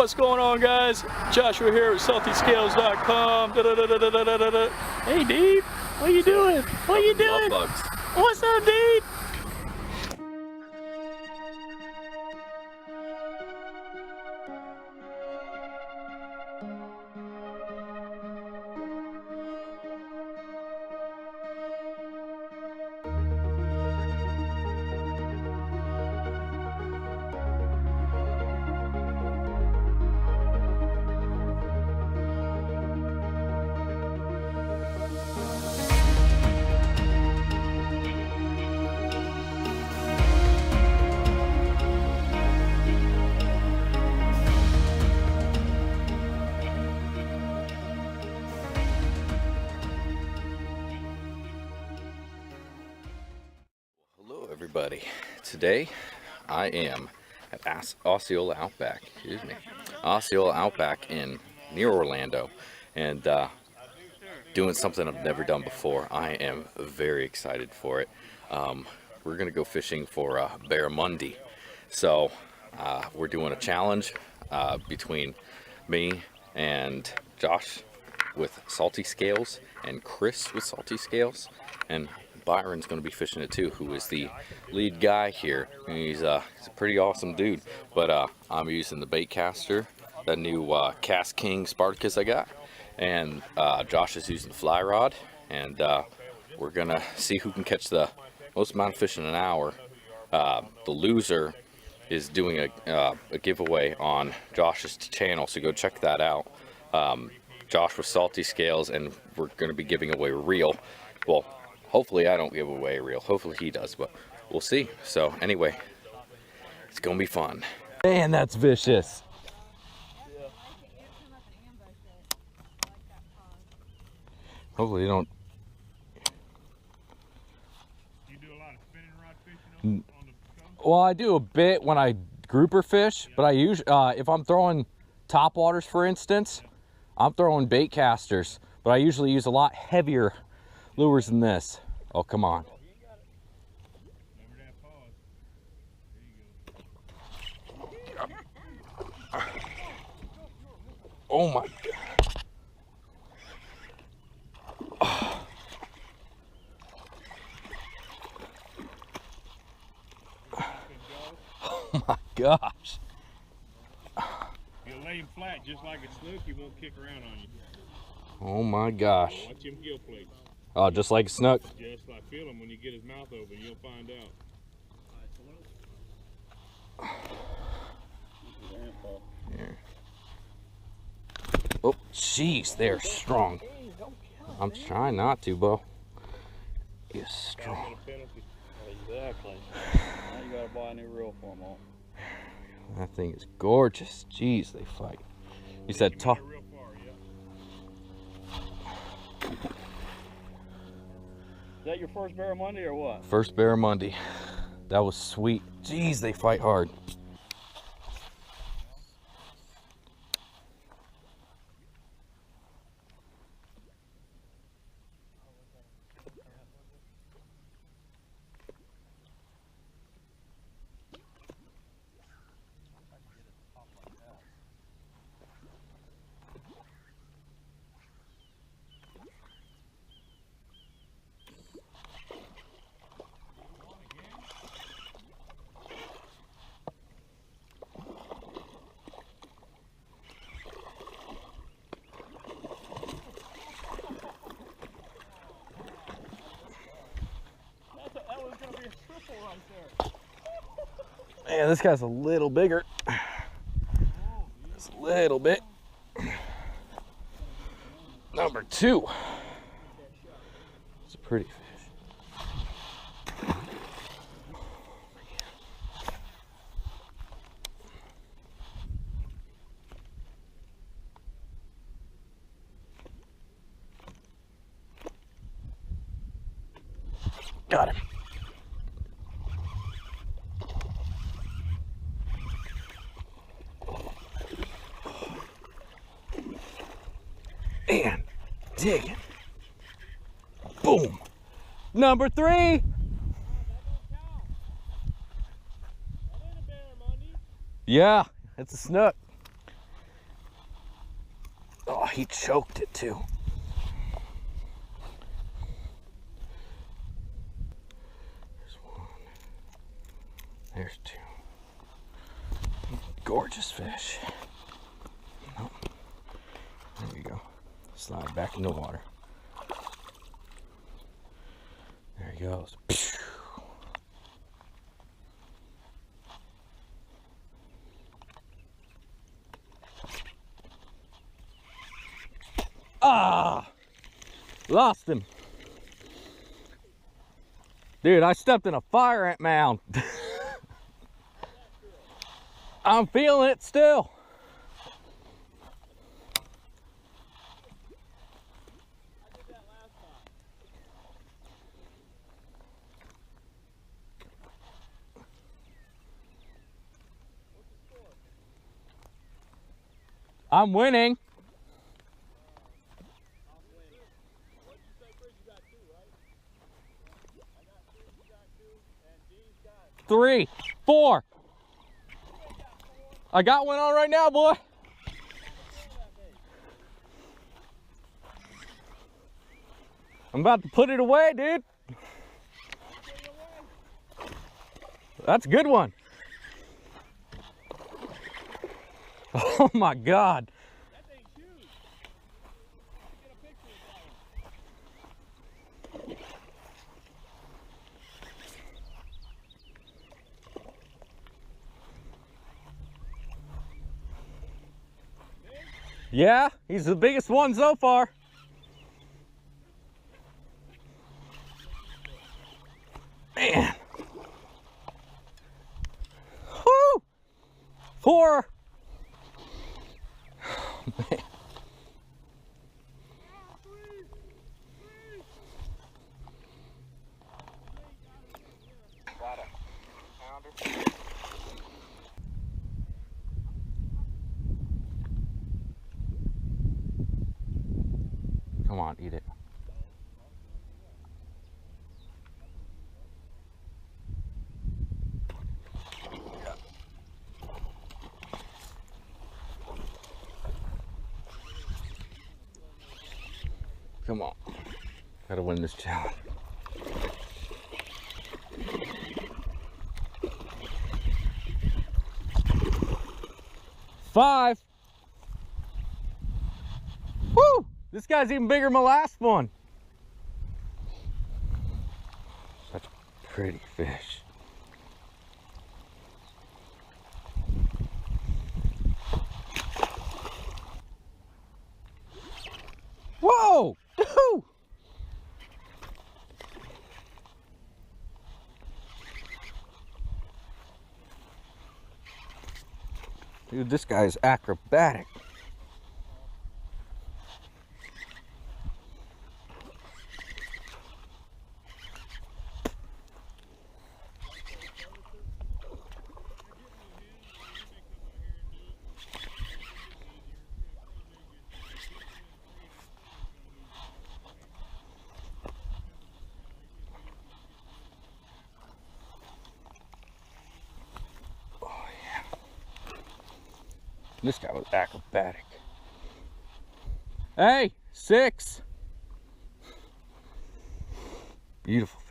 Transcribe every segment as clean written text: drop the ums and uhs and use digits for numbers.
What's going on, guys? Joshua here at saltyscales.com. Hey, Dave. What you doing? What you doing? Bugs. What's up, Dave? Hello everybody. Today I am at Osceola Outback, Osceola Outback near Orlando, and doing something I've never done before. I am very excited for it. We're gonna go fishing for Barramundi. So we're doing a challenge between me and Josh with Salty Scales and Chris with Salty Scales, and Byron's going to be fishing it too, who is the lead guy here. He's a pretty awesome dude. But I'm using the bait caster, that new Cast King Spartacus I got, and Josh is using the fly rod, and we're gonna see who can catch the most amount of fish in an hour. The loser is doing a giveaway on Josh's channel, so go check that out. Josh with Salty Scales, and we're going to be giving away a reel. Well, hopefully I don't give away a reel. Hopefully he does, but we'll see. So anyway, it's going to be fun. Man, that's vicious. Hopefully you don't. You do a lot of spinning rod fishing on the coast? Well, I do a bit when I grouper fish, but I usually, if I'm throwing top waters, for instance, I'm throwing bait casters, but I usually use a lot heavier lures than this. Oh, come on. Remember that pause. There you go. Oh my God. Oh my gosh. You'll lay him flat just like a snook, he won't kick around on you. Oh my gosh. Watch him gill plates. Oh, just like a snook. Just like feel him when you get his mouth open, you'll find out. Here. Oh, jeez, they're strong. I'm trying not to, Bo. He's strong. Exactly. Now you gotta buy a new reel for them all. That thing is gorgeous. Jeez, they fight. You said top. Real far, yeah. Is that your first Barramundi or what? First Barramundi. That was sweet. Jeez, they fight hard. Man, this guy's a little bigger. Just a little bit. Number 2. It's a pretty fish. Got him. And digging. Boom. Number 3. Yeah, it's a snook. he choked it too. There's one. There's two. Gorgeous fish. Oh, there we go. Slide back in the water. There he goes. Ah! Lost him. Dude, I stepped in a fire ant mound. I'm feeling it still. I'm winning. Three, four. I got one on right now, boy. I'm about to put it away, dude. That's a good one. Oh my God. That thing's huge. Get a picture of that one. Yeah, he's the biggest one so far. Man. Woo! Four. Oh, man. Come on, eat it. Come on. Gotta win this challenge. Five. Woo! This guy's even bigger than my last one. Such a pretty fish. Whoa! Dude! Dude, this guy is acrobatic. This guy was acrobatic. Hey, 6. Beautiful fish.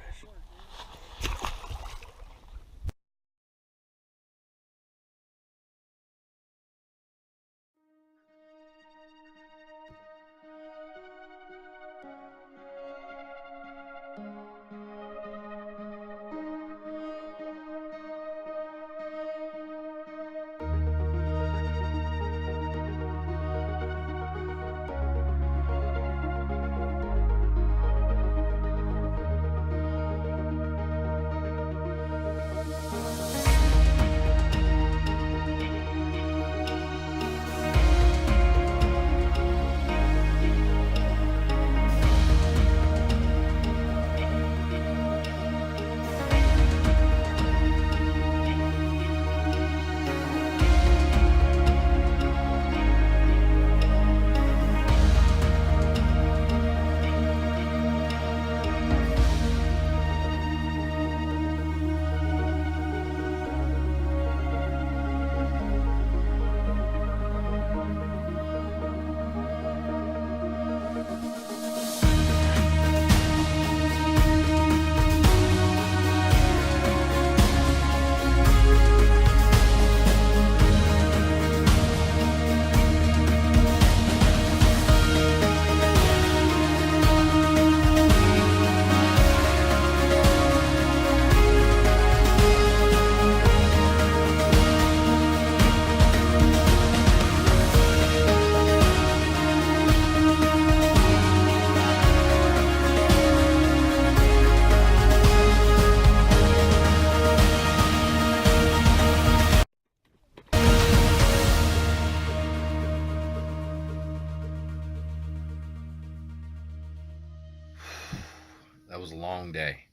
was a long day.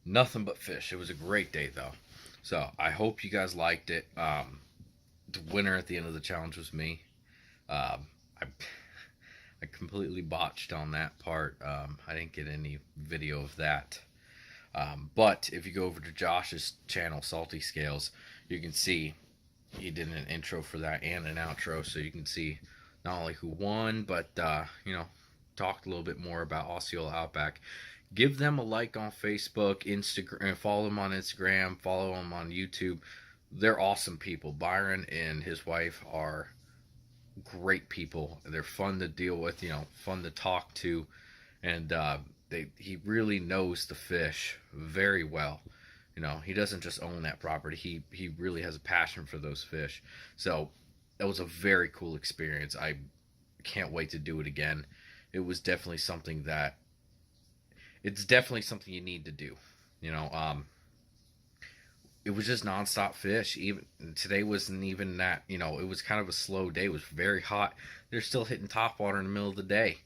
Nothing but fish. It was a great day though. So I hope you guys liked it. The winner at the end of the challenge was me. I completely botched on that part. I didn't get any video of that. But if you go over to Josh's channel, Salty Scales, you can see he did an intro for that and an outro, so you can see not only who won, but talked a little bit more about Osceola Outback. Give them a like on Facebook, Instagram, follow them on Instagram, follow them on YouTube. They're awesome people. Byron and his wife are great people. They're fun to deal with, fun to talk to, and he really knows the fish very well. He doesn't just own that property. He really has a passion for those fish. So that was a very cool experience. I can't wait to do it again. It was definitely something that you need to do. It was just nonstop fish. Even today wasn't even that. It was kind of a slow day. It was very hot. They're still hitting topwater in the middle of the day.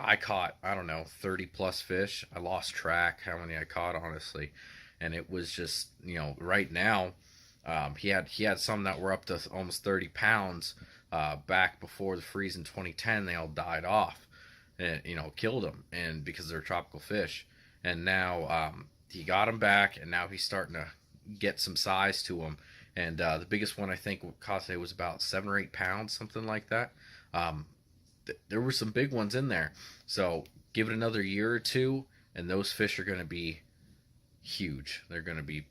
I caught, I don't know, 30 plus fish. I lost track how many I caught, honestly. And it was just, right now, he had some that were up to almost 30 pounds. Back before the freeze in 2010, they all died off, and killed them, and because they're tropical fish. And now he got them back, and now he's starting to get some size to them. And the biggest one I think caught today was about 7 or 8 pounds, something like that. There were some big ones in there. So give it another year or two, and those fish are going to be huge. They're going to be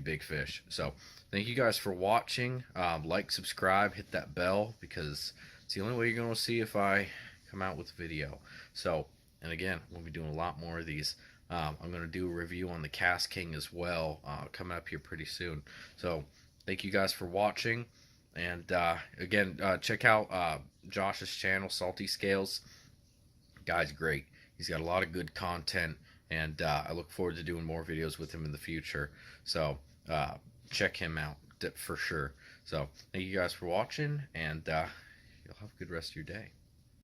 big fish. So thank you guys for watching. Like, subscribe, hit that bell, because it's the only way you're going to see if I come out with a video. So, and again, we'll be doing a lot more of these. I'm going to do a review on the Cast King as well, coming up here pretty soon. So thank you guys for watching. And again, check out Josh's channel, Salty Scales. Guy's great. He's got a lot of good content, and I look forward to doing more videos with him in the future. So check him out for sure. So thank you guys for watching, and you'll have a good rest of your day.